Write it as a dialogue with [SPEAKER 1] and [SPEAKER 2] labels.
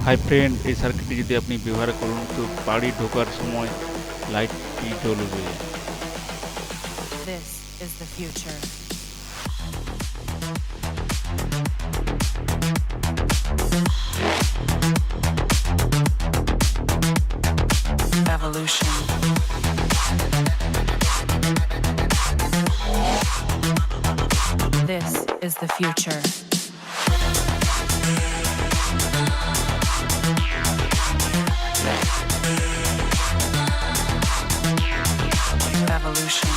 [SPEAKER 1] Hi friend, এই সার্কিটটি যদি আপনি ব্যবহার করুন তো বাড়ি ঢোকার সময় লাইটটি জ্বলবে।
[SPEAKER 2] This is the future. Evolution. This is the future. Evolution.